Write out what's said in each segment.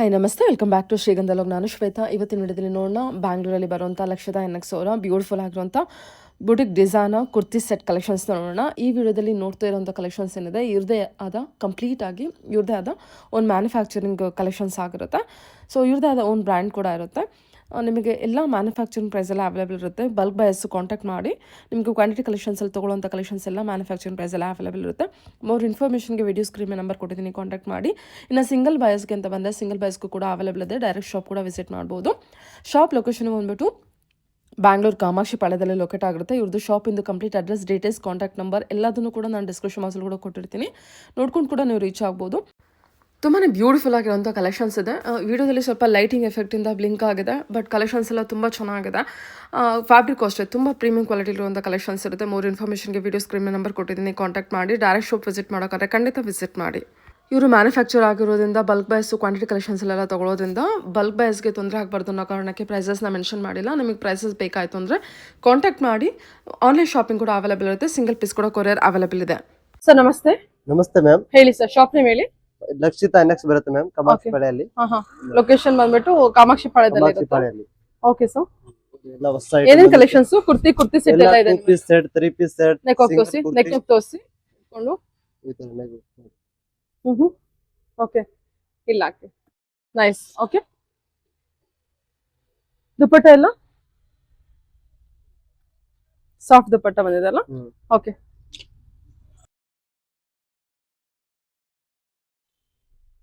Hi ನಮಸ್ತೆ, welcome back to ಶ್ರೀಗಂಧಲೋಗ್. ನಾನು ಶ್ವೇತಾ. ಇವತ್ತಿನ ವಿಡಿಯೋದಲ್ಲಿ ನೋಡೋಣ ಬ್ಯಾಂಗ್ಳೂರಲ್ಲಿ ಬರುವಂಥ 1,80,000 ಬ್ಯೂಟಿಫುಲ್ ಆಗಿರುವಂಥ boutique design kurti set collections ನೋಡೋಣ. ಈ ವಿಡಿಯೋದಲ್ಲಿ ನೋಡ್ತಾ ಇರೋಂಥ ಕಲೆಕ್ಷನ್ಸ್ ಏನಿದೆ ಇವ್ರದೇ ಆದ ಕಂಪ್ಲೀಟ್ ಆಗಿ ಇವ್ರದೇ ಆದ ಒಂದು ಮ್ಯಾನುಫ್ಯಾಕ್ಚರಿಂಗ್ ಕಲೆಕ್ಷನ್ಸ್ ಆಗಿರುತ್ತೆ. ಸೊ ಇವ್ರದೇ ಆದ ಓನ್ ಬ್ರ್ಯಾಂಡ್ ಕೂಡ ಇರುತ್ತೆ. ನಿಮಗೆ ಎಲ್ಲ ಮ್ಯಾನುಫ್ಯಾಕ್ಚರಿಂಗ್ ಪ್ರೈಸೆಲ್ಲ ಅವೈಲೇಬಲ್ ಇರುತ್ತೆ. ಬಲ್ಕ್ ಬಯಸ್ಸು ಕಾಂಟ್ಯಾಕ್ಟ್ ಮಾಡಿ ನಿಮಗೆ ಕ್ವಾಂಟಿಟಿ ಕಲೆಕ್ಷನ್ಸಲ್ಲಿ ತೊಗೊಳ್ಳೋಂಥ ಕಲೆಕ್ಷನ್ಸ್ ಎಲ್ಲ ಮ್ಯಾನುಫ್ಯಾಕ್ಚರಿಂಗ್ ಪ್ರೈಸೆಲ್ಲ ಅವೈಲೇಬಲ್ ಇರುತ್ತೆ. ಮೋರ್ ಇನ್ಫಾರ್ಮೇಷನ್ಗೆ ವಿಡಿಯೋ ಸ್ಕ್ರೀನ್ ನಂಬರ್ ಕೊಟ್ಟಿದ್ದೀನಿ, ಕಾಂಟ್ಯಾಕ್ಟ್ ಮಾಡಿ. ಇನ್ನು ಸಿಂಗಲ್ ಬಯಸ್ಗೆ ಅಂತ ಬಂದರೆ ಸಿಂಗಲ್ ಬಯಸ್ಗೂ ಕೂಡ ಅವೈಲೇಬಲ್ ಇದೆ. ಡೈರೆಕ್ಟ್ ಶಾಪ್ ಕೂಡ ವಿಸಿಟ್ ಮಾಡ್ಬೋದು. ಶಾಪ್ ಲೊಕೇಶನ್ ಬಂದ್ಬಿಟ್ಟು ಬ್ಯಾಂಗ್ಳೂರು ಕಾಮಾಕ್ಷಿ ಪಾಳ್ಯದಲ್ಲಿ ಲೊಕೇಟ್ ಆಗಿರುತ್ತೆ. ಇವ್ರದ್ದು ಶಾಪಿಂದು complete address, details, contact number ಎಲ್ಲದನ್ನು ಕೂಡ ನಾನು ಡಿಸ್ಕ್ರಿಪ್ಷನ್ ಬಾಕ್ಸಲ್ಲಿ ಕೂಡ ಕೊಟ್ಟಿರ್ತೀನಿ. ನೋಡ್ಕೊಂಡು ಕೂಡ ನೀವು ರೀಚ್ ಆಗ್ಬೋದು. ತುಂಬಾ ಬ್ಯೂಟಿಫುಲ್ ಆಗಿರೋಂಥ ಕಲೆಕ್ಷನ್ಸ್ ಇದೆ. ವಿಡಿಯೋದಲ್ಲಿ ಸ್ವಲ್ಪ ಲೈಟಿಂಗ್ ಎಫೆಕ್ಟಿಂದ ಬ್ಲಿಂಕ್ ಆಗಿದೆ, ಬಟ್ ಕಲೆಕ್ಷನ್ಸ್ ಎಲ್ಲ ತುಂಬ ಚೆನ್ನಾಗಿದೆ. ಫ್ಯಾಬ್ರಿಕ್ ಅಷ್ಟೇ ತುಂಬ ಪ್ರೀಮಿಯಂ ಕ್ವಾಲಿಟಿ ಇರುವಂಥ ಕಲೆಕ್ಷನ್ಸ್ ಇರುತ್ತೆ. ಮೋರ್ ಇನ್ಫಾರ್ಮೇಷನ್ಗೆ ವಿಡಿಯೋ ಸ್ಕ್ರೀನ್ ನಂಬರ್ ಕೊಟ್ಟಿದ್ದೀನಿ, ಕಾಂಟ್ಯಾಕ್ಟ್ ಮಾಡಿ. ಡೈರೆಕ್ಟ್ ಶಾಪ್ ವಿಸಿಟ್ ಮಾಡೋಕ್ಕಾದ್ರೆ ಖಂಡಿತ ವಿಸಿಟ್ ಮಾಡಿ. ಇವರು ಮ್ಯಾನುಫ್ಯಾಕ್ಚರ್ ಆಗಿರೋದ್ರಿಂದ ಬಲ್ಕ್ ಬೈಸು ಕ್ವಾಂಟಿಟಿ ಕಲೆಕ್ಷನ್ಸ್ ಎಲ್ಲ ತೊಗೊಳೋದ್ರಿಂದ ಬಲ್ಕ್ ಬೈಸ್ಗೆ ತೊಂದರೆ ಆಗಬಾರ್ದು ಅನ್ನೋ ಕಾರಣಕ್ಕೆ ಪ್ರೈಸಸ್ನ ಮೆನ್ಷನ್ ಮಾಡಿಲ್ಲ. ನಿಮಗೆ ಪ್ರೈಸಸ್ ಬೇಕಾಯಿತು ಅಂದರೆ ಕಾಂಟ್ಯಾಕ್ಟ್ ಮಾಡಿ. ಆನ್ಲೈನ್ ಶಾಪಿಂಗ್ ಕೂಡ ಅವೈಲೇಬಲ್ ಇರುತ್ತೆ. ಸಿಂಗಲ್ ಪೀಸ್ ಕೂಡ ಕೊರಿಯರ್ ಅವೈಲೇಬಲ್ ಇದೆ. ಸರ್ ನಮಸ್ತೆ. ನಮಸ್ತೆ ಮ್ಯಾಮ್. ಹೇಳಿ ಸರ್, ಶಾಪ್ ನೇಮ್ ಹೇಳಿ. ಲಕ್ಷಿತಾ ಎನ್ಎಕ್ಸ್ ಬರುತ್ತೆ ಮ್ಯಾಮ್, ಕಾಮಾಕ್ಷಿ ಪಾಳ್ಯಲ್ಲಿ. ಲೊಕೇಶನ್ ಬಂದ್ಬಿಟ್ಟು ಕಾಮಾಕ್ಷಿ ಪಾಳ್ಯದಲ್ಲಿ. ಓಕೆ ಸರ್, ಎಲ್ಲ ಹೊಸ ಏನೇನ್ ಕಲೆಕ್ಷನ್ಸ್? ಕುರ್ತಿ ಸೆಟ್ ಎಲ್ಲ ಇದೆ. 2 piece set, 3 piece set, neck ತೋರಿಸಿ, ನೆಕ್ ತೋರಿಸಿ. ಓಕೆ, ಇಲ್ಲ ಹಾಕಿ. ನೈಸ್. ಓಕೆ, ದುಪಟ್ಟ ಎಲ್ಲ ಸಾಫ್ಟ್ ದುಪಟ್ಟ ಬಂದಿದೆ ಅಲ್ಲ? Okay,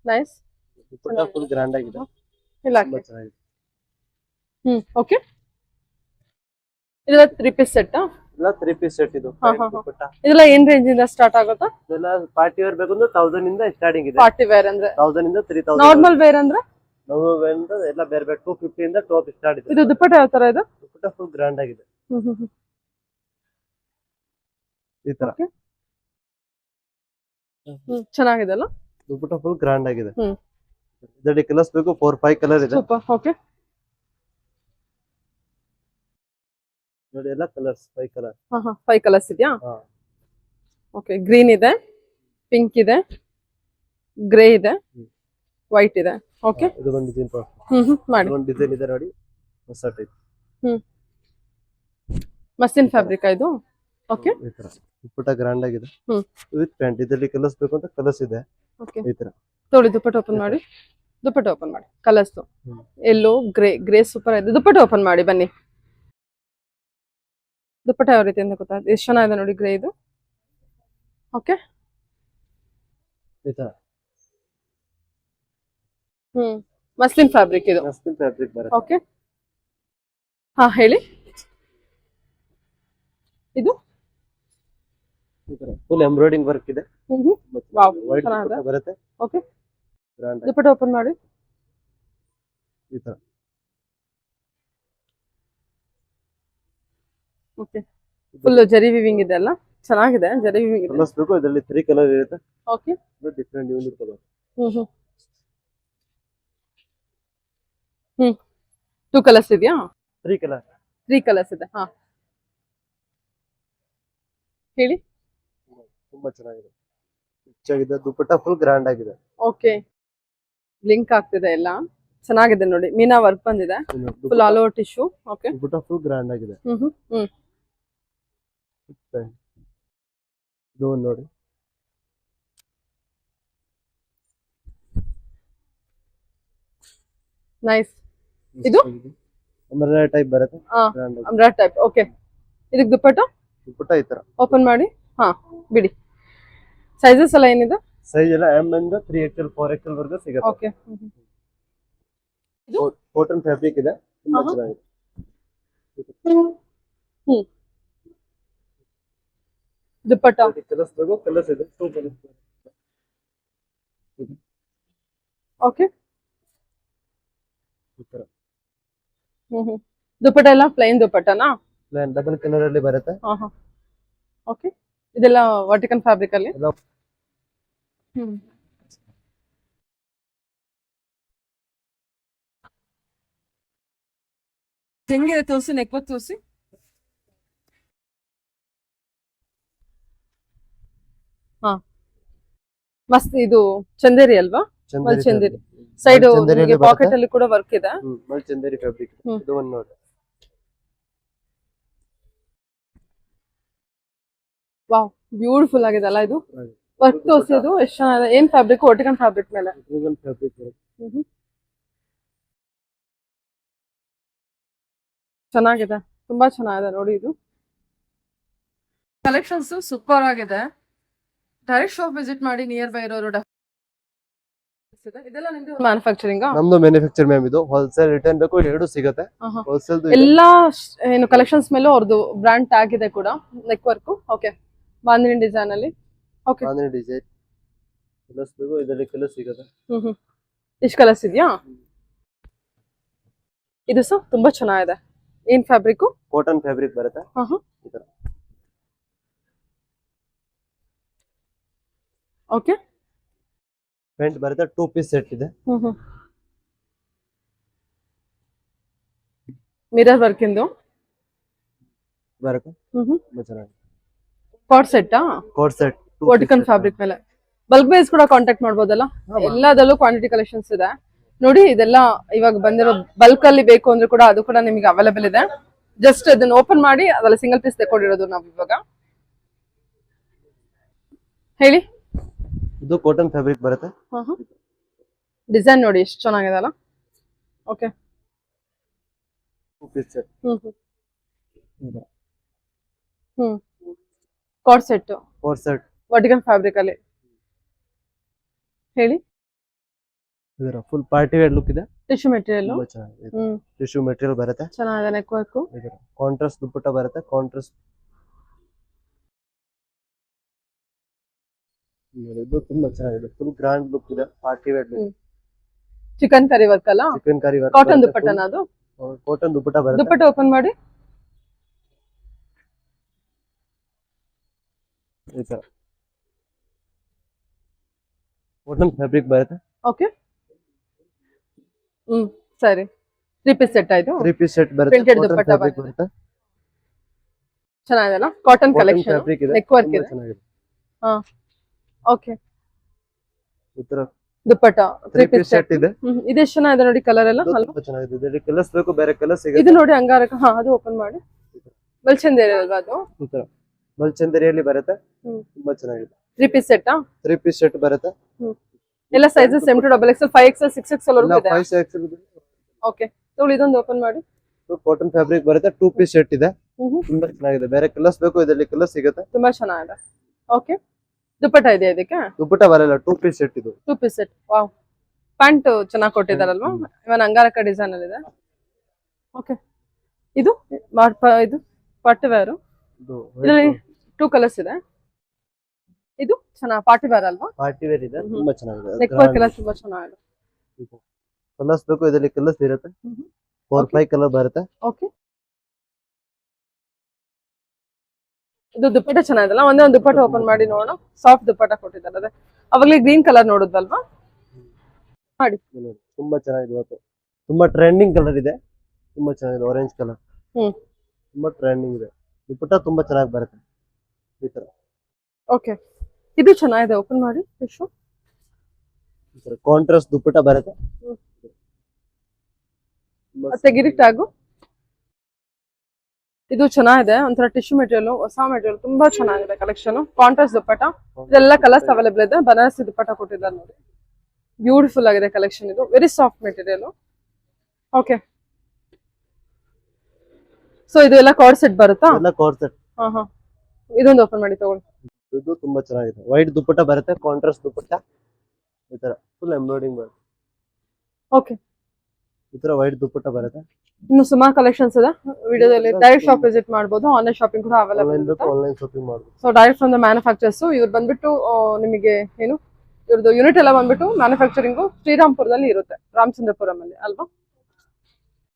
nice. Dupatta full grand ಆಗಿದೆ. ಇಲ್ಲ ಹಾಕಿ. ಓಕೆ, ಇದೆಲ್ಲ 3 ಪೀಸ್ ಸೆಟ್. ಎಲ್ಲ 3 ಪೀಸ್ ಸೆಟ್ ಇದು. ದುಪಟ್ಟ ಇದೆಲ್ಲ ಏನ್ ರೇಂಜ್ ಇಂದ ಸ್ಟಾರ್ಟ್ ಆಗುತ್ತಾ? ಇದೆಲ್ಲ ಪಾರ್ಟಿ ವೇರ್ ಬೇಕು ಅಂದ್ರೆ 1000 ಇಂದ ಸ್ಟಾರ್ಟಿಂಗ್ ಇದೆ. ಪಾರ್ಟಿ ವೇರ್ ಅಂದ್ರೆ 1000 ಇಂದ 3000. ನಾರ್ಮಲ್ ವೇರ್ ಅಂದ್ರೆ ನಾರ್ಮಲ್ ವೇರ್ ಅಂದ್ರೆ ಎಲ್ಲ ಬೇರೆ ಬೇರೆ 250 ಇಂದ ಟಾಪ್ ಸ್ಟಾರ್ಟ್ ಇದೆ. ಇದು ದುಪಟ್ಟ ಯಾವ ತರ ಇದೆ? ದುಪಟ್ಟ ಫುಲ್ ಗ್ರ್ಯಾಂಡ್ ಆಗಿದೆ. ಈ ತರ ಚೆನ್ನಾಗಿದೆ ಅಲ್ಲ? ದುಪಟ್ಟ ಫುಲ್ ಗ್ರ್ಯಾಂಡ್ ಆಗಿದೆ. ಇದರಲ್ಲಿ ಕಲರ್ಸ್ ಬೇಕು, 4-5 ಕಲರ್ ಇದೆ. ಓಕೆ, ನೋಡಿ ಎಲ್ಲ ಕಲರ್ಸ್ 5 ಕಲರ್. 5 ಕಲರ್ಸ್ ಇದೆಯಾ? ಓಕೆ, ಗ್ರೀನ್ ಇದೆ, ಪಿಂಕ್ ಇದೆ, ಗ್ರೇ ಇದೆ, ವೈಟ್ ಇದೆ. ಓಕೆ, ಇದು ಒಂದು ಡಿಸೈನ್ ಮಾಡಿ. ಒಂದು ಡಿಸೈನ್ ಇದೆ ನೋಡಿ, ಹೊಸ ಟೈಪ್. ಮಸ್ಲಿನ್ ಫ್ಯಾಬ್ರಿಕ್ ಇದು. ಓಕೆ, ಈ ತರ ದುಪಟ್ಟ ಗ್ರ್ಯಾಂಡ್ ಆಗಿದೆ ವಿತ್ ಪ್ಯಾಂಟ್. ಇದರಲ್ಲಿ ಕಲರ್ಸ್ ಬೇಕು ಅಂತ ಕಲರ್ಸ್ ಇದೆ. ಓಕೆ, ಈ ತರ ನೋಡಿ. ದುಪಟ್ಟ ಓಪನ್ ಮಾಡಿ, ದುಪಟ್ಟ ಓಪನ್ ಮಾಡಿ. ಕಲರ್ಸ್ ಎಲ್ಲೋ, ಗ್ರೇ ಸೂಪರ್ ಇದೆ. ದುಪಟ್ಟ ಓಪನ್ ಮಾಡಿ ಬನ್ನಿ. ದುಪಟ್ಟ ಯಾವ ರೀತಿ ಅಂತ ಗೊತ್ತಾಗುತ್ತೆ. ಎಷ್ಟು ಚೆನ್ನಾಗಿದೆ ನೋಡಿ, ಗ್ರೇ ಇದು. ಓಕೆ, ಈ ತರ ಮಸ್ಲಿನ್ ಫ್ಯಾಬ್ರಿಕ್ ಇದು. ಮಸ್ಲಿನ್ ಫ್ಯಾಬ್ರಿಕ್ ಬರುತ್ತೆ. ಓಕೆ, ಹೇಳಿ. ಇದು ಈ ತರ ಫುಲ್ ಎಂಬ್ರಾಯ್ಡಿಂಗ್ ವರ್ಕ್ ಇದೆ. ವಾವ್, ವೈಟ್ ಚೆನ್ನಾಗಿದೆ. ಬರುತ್ತೆ. ಓಕೆ, ಗ್ರ್ಯಾಂಡ್ ದುಪಟ್ಟ ಓಪನ್ ಮಾಡಿ. ಈ ತರ ಓಕೆ, ಫುಲ್ ಜರಿ ವಿವಿಂಗ್ ಇದೆ ಅಲ್ಲ? ಚೆನ್ನಾಗಿದೆ, ಜರಿ ವಿವಿಂಗ್ ಇದೆ. ಕಲರ್ಸ್ ಬೇಕು, ಇದರಲ್ಲಿ 3 ಕಲರ್ ಇರುತ್ತೆ. Okay, different unique colour. 2 colours ಇದೆಯಾ? 3 ಕಲರ್. 3 ಕಲರ್ಸ್ ಇದೆ. ಹೇಳಿ. ತುಂಬಾ ಚೆನ್ನಾಗಿದೆ, ರಿಚ್ ಆಗಿದೆ. ದುಪಟ್ಟ ಫುಲ್ ಗ್ರ್ಯಾಂಡ್ ಆಗಿದೆ. ಓಕೆ, ಬ್ಲಿಂಕ್ ಆಗ್ತಿದೆ ಎಲ್ಲ. ಚೆನ್ನಾಗಿದೆ ನೋಡಿ, ಮೀನಾ ವರ್ಕ್ ಬಂದಿದೆ. Full all over tissue. Okay, dupatta full grand ಆಗಿದೆ. ಇದು ನೋಡಿ, ನೈಸ್. ಇದು ಅಂಬ್ರೆಲಾ ಟೈಪ್ ಬರುತ್ತೆ. Umbrella type. ಓಕೆ, ಇದಕ್ಕೆ ದುಪಟ್ಟ ದುಪಟ್ಟ ಈ ತರ ಓಪನ್ ಮಾಡಿ. ಬಿಡಿ. ಸೈಜಸ್ ಎಲ್ಲ ಏನಿದೆ? ಸೈಜ್ ಎಲ್ಲ M ಇಂದ 3XL 4XL ವರೆಗೂ ಸಿಗುತ್ತೆ. ಓಕೆ, ಕಾಟನ್ ಫ್ಯಾಬ್ರಿಕ್ ಇದೆ, ತುಂಬಾ ಚೆನ್ನಾಗಿದೆ. ದುಪಟ್ಟ ಕಲರ್ಸ್ ಬೇಕು, ಕಲರ್ಸ್ ಇದೆ. 2 ಕಲರ್ಸ್. ಓಕೆ, ಈ ತರ ದುಪಟ್ಟ ಎಲ್ಲ ಪ್ಲೈನ್ ದುಪಟ್ಟನಾ? ಪ್ಲೇನ್ ಡಬಲ್ ಕಲರ್ ಅಲ್ಲಿ ಬರುತ್ತೆ. ಓಕೆ, ಇದೆಲ್ಲ ವರ್ಟಿಕಲ್ ಫ್ಯಾಬ್ರಿಕ್ ಅಲ್ಲಿ. ಹೆಂಗಿದೆ ತೋರಿಸಿ, ನೆಕ್ ವರ್ಕ್ ತೋರಿಸಿ. ಮಸ್ತ್. ಇದು ಚಂದೇರಿ ಅಲ್ವಾ? ಚಂದೇರಿ. ಸೈಡ್ ಚಂದೇರಿಯಲ್ಲಿ ಪಾಕೆಟ್ ಬರುತ್ತೆ. ಅಲ್ಲಿ ಕೂಡ ವರ್ಕ್ ಇದೆ. ಮಲ್ಚಂದೇರಿ ಫ್ಯಾಬ್ರಿಕ್ ಹ್ಮ್. ಇದು ಒಂದು ನೋಡಿ. ವಾವ್, ಬ್ಯೂಟಿಫುಲ್ ಆಗಿದೆ ಅಲ್ಲ ಇದು. ಹಾಗೆ. ವರ್ಕ್ ತೋರಿಸಿದ್ದು ಎಷ್ಟು ಚೆನ್ನಾಗಿದೆ. ಏನ್ ಫ್ಯಾಬ್ರಿಕ್? ಒಟಿಕನ್ ಫ್ಯಾಬ್ರಿಕ್ ಮೇಲೆ. ಫ್ಯಾಬ್ರಿಕ್ ಬರುತ್ತೆ. ಚೆನ್ನಾಗಿದೆ, ತುಂಬಾ ಚೆನ್ನಾಗಿದೆ ನೋಡಿ ಇದು. ಕಲೆಕ್ಷನ್ಸ್ ಸೂಪರ್ ಆಗಿದೆ. ಡೈರೆಕ್ಟ್ ಶಾಪ್ ವಿಸಿಟ್ ಮಾಡಿ, ನಿಯರ್ ಬೈ ಇರೋರು. ಇದೆಲ್ಲ ನಿಮ್ದು ಮ್ಯಾನುಫ್ಯಾಕ್ಚರಿಂಗ್? ನಮ್ದು ಮ್ಯಾನುಫ್ಯಾಕ್ಚರ್ ಮ್ಯಾಮ್ ಇದು. ಹೋಲ್ಸೇಲ್ ರಿಟರ್ನ್ ಬೇಕು, ಎರಡು ಸಿಗುತ್ತೆ. ಹೋಲ್ಸೇಲ್ ಎಲ್ಲಾ ಏನು ಕಲೆಕ್ಷನ್ಸ್ ಮೇಲೂ ಅವ್ರದ್ದು ಬ್ರಾಂಡ್ ಟ್ಯಾಗ್ ಇದೆ ಕೂಡ. Neck work. Okay, bandhani design ಅಲ್ಲಿ. ಓಕೆ, ಡಿಸೈನ್ ಕಲರ್ಸ್ ಬೇಕು, ಇದರಲ್ಲಿ ಕಲರ್ ಸಿಗುತ್ತೆ. ಇಷ್ಟು ಕಲರ್ಸ್ ಇದೆಯಾ? ಇದು ಸಹ ತುಂಬಾ ಚೆನ್ನಾಗಿದೆ. ಏನ್ ಫ್ಯಾಬ್ರಿಕ್? ಕಾಟನ್ ಫ್ಯಾಬ್ರಿಕ್ ಬರುತ್ತೆ. ಈ ತರ ಓಕೆ, ಪ್ಯಾಂಟ್ ಬರುತ್ತೆ. 2 ಪೀಸ್ ಸೆಟ್ ಇದೆ. ಮಿರರ್ ವರ್ಕ್ ಇಂದು ಬರುತ್ತೆ. ತುಂಬಾ ಚೆನ್ನಾಗಿದೆ. Cot set coat set vertical fabric ಮೇಲೆ. ಬಲ್ಕ್ ಬೇಸ್ ಕೂಡ ಕಾಂಟ್ಯಾಕ್ಟ್ ಮಾಡ್ಬೋದಲ್ಲ? ಎಲ್ಲದಲ್ಲೂ ಕ್ವಾಂಟಿಟಿ ಕಲೆಕ್ಷನ್ಸ್ ಇದೆ ನೋಡಿ. ಇದೆಲ್ಲ ಇವಾಗ ಬಂದಿರೋ ಬಲ್ಕ್ ಅಲ್ಲಿ ಬೇಕು ಅಂದ್ರೆ ಕೂಡ ಅದು ಕೂಡ ನಿಮಗೆ ಅವೈಲೇಬಲ್ ಇದೆ. ಜಸ್ಟ್ ಇದನ್ನ ಓಪನ್ ಮಾಡಿ ಅದೆಲ್ಲ ಸಿಂಗಲ್ ಪೀಸ್ ತೆಕೊಂಡಿರೋದು ನಾವು ಇವಾಗ. ಹೇಳಿ. ಇದು ಕಾಟನ್ ಫ್ಯಾಬ್ರಿಕ್ ಬರುತ್ತೆ. ಡಿಸೈನ್ ನೋಡಿ ಎಷ್ಟು ಚೆನ್ನಾಗಿದೆ ಅಲ್ಲ. Okay, 2 piece set. Cot set coat set vertical fabric ಅಲ್ಲಿ. ಹೇಳಿ. ಇದರ ಫುಲ್ ಪಾರ್ಟಿ ವೇರ್ ಲುಕ್ ಇದೆ. Tissue material. ತುಂಬಾ ಚೆನ್ನಾಗಿದೆ. ಟಿಶ್ಯೂ ಮೆಟೀರಿಯಲ್ ಬರುತ್ತೆ. ಚೆನ್ನಾಗಿದೆ. Neck work. ಇದರ ಕಾಂಟ್ರಾಸ್ಟ್ ದುಪ್ಪಟ್ಟ ಬರುತ್ತೆ. ಕಾಂಟ್ರಾಸ್ಟ್ ಇದು ತುಂಬಾ ಚೆನ್ನಾಗಿದೆ. ಫುಲ್ ಗ್ರ್ಯಾಂಡ್ ಲುಕ್ ಇದೆ. Party wear look. Chikankari work ಅಲ್ಲ? Chikankari work. ಕಾಟನ್ ದುಪ್ಪಟ್ಟನ ಅದು? ಕಾಟನ್ ದುಪ್ಪಟ್ಟ ಬರುತ್ತೆ. ದುಪ್ಪಟ್ಟ ಓಪನ್ ಮಾಡಿ. ಈ ತರ ಕಾಟನ್ ಫ್ಯಾಬ್ರಿಕ್ ಬರುತ್ತೆ. ಓಕೆ, ಸರಿ. 3 ಪೀಸ್ ಸೆಟ್ ಆಯ್ತು. 3 ಪೀಸ್ ಸೆಟ್ ಬರುತ್ತೆ. Printed ಕಾಟನ್ ದುಪ್ಪಟ್ಟ ಫ್ಯಾಬ್ರಿಕ್ ಬರುತ್ತೆ. ಬರುತ್ತೆ. ಚೆನ್ನಾಗಿದೆ ಅಲ್ಲ? Cotton collection. ಫ್ಯಾಬ್ರಿಕ್ ಇದೆ. ನೆಕ್ ವರ್ಕ್ ತುಂಬಾ ಇದೆ. ಚೆನ್ನಾಗಿದೆ. ಓಕೆ, ಈ ತರ ದುಪ್ಪಟ್ಟ 3 3 ಪೀಸ್ ಪೀಸ್ ಸೆಟ್ ಸೆಟ್ ಇದೆ. ಇದೆಷ್ಟು ಚೆನ್ನಾಗಿದೆ ನೋಡಿ ಕಲರ್ ಎಲ್ಲ. ಇದು ಅಲ್ವಾ? ತುಂಬಾ ಚೆನ್ನಾಗಿದೆ. ಇದರಲ್ಲಿ ಕಲರ್ಸ್ ಬೇಕು, ಬೇರೆ ಕಲರ್ ಇದು ಸಿಗುತ್ತೆ. ನೋಡಿ ಅಂಗಾರಕ. ಅದು ಓಪನ್ ಮಾಡಿ. ಬಲ್ಚಂದೇರಿ ಅಲ್ವಾ ಅದು? ಈ ತರ ಮಲ್ಚಂದರಿಯಲ್ಲಿ ಬರುತ್ತೆ. ಹ್ಮ್. ತುಂಬಾ ಚೆನ್ನಾಗಿದೆ. 3 ಪೀಸ್ ಸೆಟ್ 3 ಪೀಸ್ ಸೆಟ್ ಬರುತ್ತೆ. ಎಲ್ಲ sizes M to XXL, 5XL, 6XL ಎಲ್ಲ ವರೆಗೂ ಇದೆ. 5 ಸೆಕ್ಷನ್ ಇದೆ. ಓಕೆ, ತಗೊಳ್ಳಿ ಇದೊಂದು ಓಪನ್ ಮಾಡಿ. ಕಾಟನ್ ಫ್ಯಾಬ್ರಿಕ್ ಬರುತ್ತೆ. 2 ಪೀಸ್ ಸೆಟ್ ಇದೆ. ತುಂಬಾ ಚೆನ್ನಾಗಿದೆ. ಬೇರೆ ಕಲರ್ಸ್ ಬೇಕು, ಇದರಲ್ಲಿ ಕಲರ್ ಸಿಗುತ್ತೆ. ತುಂಬಾ ಚೆನ್ನಾಗಿದೆ. ಓಕೆ, ದುಪ್ಪಟ್ಟ ಇದೆ ಇದಕ್ಕೆ? ದುಪ್ಪಟ್ಟ ಬರಲ್ಲ. 2 ಪೀಸ್ ಸೆಟ್ ಇದು. 2 ಪೀಸ್ ಸೆಟ್. ವಾವ್, ಪ್ಯಾಂಟ್ ಚೆನ್ನಾಗಿ ಕೊಟ್ಟಿದಾರಲ್ವಾ? ಇವನ್ ಅಂಗಾರಕ ಡಿಸೈನ್ ಅಲ್ಲಿ ಇದೆ. ಓಕೆ, ಇದು ಇದು ಪಾರ್ಟಿ ವೇರ್. ಇದು ಇದರಲ್ಲಿ 2 ಕಲರ್ಸ್ ಇದೆ. ಇದು ಚೆನ್ನಾಗಿ ಪಾರ್ಟಿ ವೇರ್ ಅಲ್ವಾ? ಪಾರ್ಟಿ ವೇರ್ ಇದೆ. ತುಂಬಾ ಚೆನ್ನಾಗಿದೆ. ನೆಕ್ ವರ್ಕ್ ಎಲ್ಲ ತುಂಬಾ ಚೆನ್ನಾಗಿದೆ. ಕಲರ್ಸ್ ಬೇಕು, ಇದರಲ್ಲಿ ಕಲರ್ಸ್ ಇರುತ್ತೆ. 4-5 ಕಲರ್ ಬರುತ್ತೆ. ಓಕೆ, ಇದು ದುಪ್ಪಟ್ಟ ಚೆನ್ನಾಗಿದಲ್ಲ? ಒಂದೇ ಒಂದು ದುಪ್ಪಟ್ಟ ಓಪನ್ ಮಾಡಿ ನೋಡೋಣ. ಸಾಫ್ಟ್ ದುಪ್ಪಟ್ಟ ಕೊಟ್ಟಿದ್ದಾರೆ. ಅದೇ ಅವಾಗಲೇ ಗ್ರೀನ್ ಕಲರ್ ನೋಡುದಲ್ವಾ? ಮಾಡಿ. ತುಂಬಾ ಚೆನ್ನಾಗಿದೆ. ಇವತ್ತು ತುಂಬಾ ಟ್ರೆಂಡಿಂಗ್ ಕಲರ್ ಇದೆ. ತುಂಬಾ ಚೆನ್ನಾಗಿದೆ. ಆರೆಂಜ್ ಕಲರ್ ತುಂಬಾ ಟ್ರೆಂಡಿಂಗ್ ಇದೆ. ದುಪ್ಪಟ್ಟ ತುಂಬಾ ಚೆನ್ನಾಗಿ ಬರುತ್ತೆ ಈ ತರ. ಓಕೆ, ಇದು ಚೆನ್ನಾಗಿದೆ. ಓಪನ್ ಮಾಡಿ. ಕಾಂಟ್ರಾಸ್ಟ್ ದುಪ್ಪಟ್ಟ ಬರುತ್ತೆ. ತೆಗಿರಿ ಟ್ಯಾಗು. ಇದು ಚೆನ್ನಾಗಿದೆ. ಒಂಥರ ಟಿಶ್ಯೂ ಮೆಟೀರಿಯಲ್, ಹೊಸ ಮೆಟೀರಿಯಲ್. ತುಂಬಾ ಚೆನ್ನಾಗಿದೆ ಕಲೆಕ್ಷನ್. ಕಾಂಟ್ರಾಸ್ಟ್ ದುಪ್ಪಟ್ಟ. ಇದೆಲ್ಲ ಕಲರ್ಸ್ ಅವೈಲೇಬಲ್ ಇದೆ. ಬನಾರಸಿ ದುಪ್ಪಟ್ಟ ಕೊಟ್ಟಿದ್ದಾರೆ ನೋಡಿ. ಬ್ಯೂಟಿಫುಲ್ ಆಗಿದೆ ಕಲೆಕ್ಷನ್. ಇದು very soft material. Okay, so ಇದು ಎಲ್ಲ ಕಾರ್ಡ್ ಸೆಟ್ ಬರುತ್ತಾ? ಎಲ್ಲ ಕಾರ್ಡ್ ಸೆಟ್. ಇದೊಂದು ಓಪನ್ ಮಾಡಿ ತಗೊಳ್ಳಿ. ಇದು ತುಂಬಾ ಚೆನ್ನಾಗಿದೆ. ವೈಟ್ ದುಪ್ಪಟ್ಟ ಬರುತ್ತೆ. ಕಾಂಟ್ರಾಸ್ಟ್ ದುಪ್ಪಟ್ಟ ಈ ತರ ಫುಲ್ ಎಂಬ್ರಾಯ್ಡಿಂಗ್ ಬರುತ್ತೆ. ಓಕೆ, ಈ ತರ ವೈಟ್ ದುಪ್ಪಟ್ಟ ಬರುತ್ತೆ. ಇನ್ನು ಸುಮಾರು ಕಲೆಕ್ಷನ್ಸ್ ಇದೆ. ವಿಡಿಯೋದಲ್ಲಿ ಡೈರೆಕ್ಟ್ ಶಾಪ್ ವಿಸಿಟ್ ಮಾಡಬಹುದು. ಆನ್ಲೈನ್ ಶಾಪಿಂಗ್ ಕೂಡ ಅವೈಲೇಬಲ್ ಆನ್ಲೈನ್ ಇದೆ. ಆನ್ಲೈನ್ ಶಾಪಿಂಗ್ ಮಾಡಬಹುದು. So direct from the manufacturers. ಇವ್ರು ಬಂದ್ಬಿಟ್ಟು ನಿಮಗೆ ಏನು ಇವ್ರದ್ದು ಯೂನಿಟ್ ಎಲ್ಲ ಬಂದ್ಬಿಟ್ಟು ಮ್ಯಾನುಫ್ಯಾಕ್ಚರಿಂಗು ಶ್ರೀರಾಮ್ಪುರದಲ್ಲಿ ಇರುತ್ತೆ. ರಾಮಚಂದ್ರಪುರಂ ಅಲ್ಲಿ ಅಲ್ವಾ?